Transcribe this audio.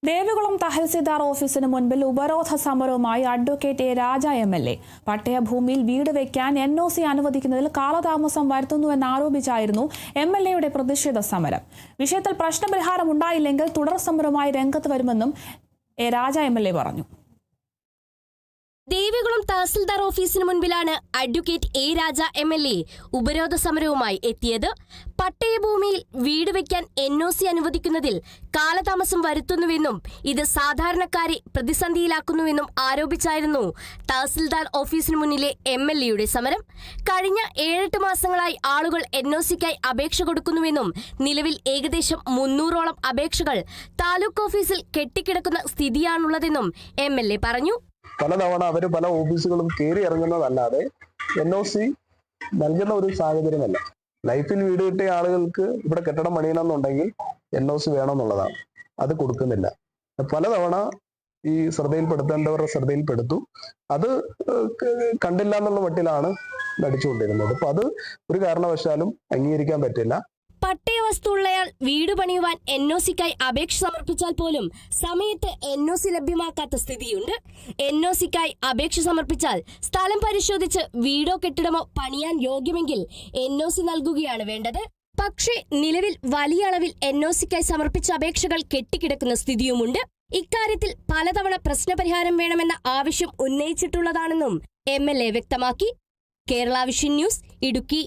ദേവികുളം തഹസിൽദാർ ഓഫീസിന് മുൻപിൽ ഉപരോധ സമരവുമായി അഡ്വക്കേറ്റ് എ രാജ എം.എൽ.എ. പട്ടയഭൂമിയിൽ വീട് വയ്ക്കാൻ NOC അനുവദിക്കുന്നതിൽ കാലതാമസം വരുത്തുന്നുവെന്നാരോപിച്ചായിരുന്നു എം.എൽ.എയുടെ പ്രതിഷേധ സമരം. വിഷയത്തിൽ പ്രശ്നപരിഹാരം ഉണ്ടായില്ലെങ്കിൽ തുടർ സമരവുമായി രംഗത്ത് വരുമെന്നും എ രാജ എം.എൽ.എ. പറഞ്ഞു. ദേവികുളം തഹസിൽദാർ ഓഫീസിന് മുൻപിലാണ് അഡ്വക്കേറ്റ് എ രാജ എം.എൽ.എ. ഉപരോധ സമരവുമായി എത്തിയത്. പട്ടയഭൂമിയിൽ വീട് വയ്ക്കാൻ NOC അനുവദിക്കുന്നതിൽ കാലതാമസം വരുത്തുന്നുവെന്നും ഇത് സാധാരണക്കാരെ പ്രതിസന്ധിയിലാക്കുന്നുവെന്നും ആരോപിച്ചായിരുന്നു തഹസിൽദാർ ഓഫീസിന് മുന്നിലെ എം.എൽ.എയുടെ സമരം. കഴിഞ്ഞ 7-8 മാസങ്ങളായി ആളുകൾ NOCക്കായി അപേക്ഷ കൊടുക്കുന്നുവെന്നും നിലവിൽ ഏകദേശം 300ഓളം അപേക്ഷകൾ താലൂക്ക് ഓഫീസിൽ കെട്ടിക്കിടക്കുന്ന സ്ഥിതിയാണുള്ളതെന്നും എം.എൽ.എ. പറഞ്ഞു. പലതവണ അവർ പല ഓഫീസുകളും കയറി ഇറങ്ങുന്നതല്ലാതെ NOC നൽകുന്ന ഒരു സാഹചര്യമല്ല. ലൈഫിൽ വീട് കിട്ടിയ ആളുകൾക്ക് ഇവിടെ കെട്ടിടം പണിയണമെന്നുണ്ടെങ്കിൽ NOC വേണമെന്നുള്ളതാണ്. അത് കൊടുക്കുന്നില്ല. പലതവണ ഈ ശ്രദ്ധയിൽപ്പെടുത്തേണ്ടവരുടെ ശ്രദ്ധയിൽപ്പെടുത്തു. അത് കണ്ടില്ല എന്നുള്ള മട്ടിലാണ് നടിച്ചുകൊണ്ടിരുന്നത്. അപ്പൊ അത് ഒരു കാരണവശാലും അംഗീകരിക്കാൻ പറ്റില്ല. പട്ടയ വസ്തു ഉള്ളയാൾ വീട് പണിയുവാൻ NOCക്കായി അപേക്ഷ സമർപ്പിച്ചാൽ പോലും സമയത്ത് NOC ലഭ്യമാക്കാത്ത സ്ഥിതിയുണ്ട്. NOCക്കായി അപേക്ഷ സമർപ്പിച്ചാൽ സ്ഥലം പരിശോധിച്ച് വീടോ കെട്ടിടമോ പണിയാൻ യോഗ്യമെങ്കിൽ NOC നൽകുകയാണ് വേണ്ടത്. പക്ഷേ നിലവിൽ വലിയ അളവിൽ NOCക്കായി സമർപ്പിച്ച അപേക്ഷകൾ കെട്ടിക്കിടക്കുന്ന സ്ഥിതിയുമുണ്ട്. ഇക്കാര്യത്തിൽ പലതവണ പ്രശ്നപരിഹാരം വേണമെന്ന ആവശ്യം ഉന്നയിച്ചിട്ടുള്ളതാണെന്നും എം.എൽ.എ. വ്യക്തമാക്കി. Kerala vision news, Idukki.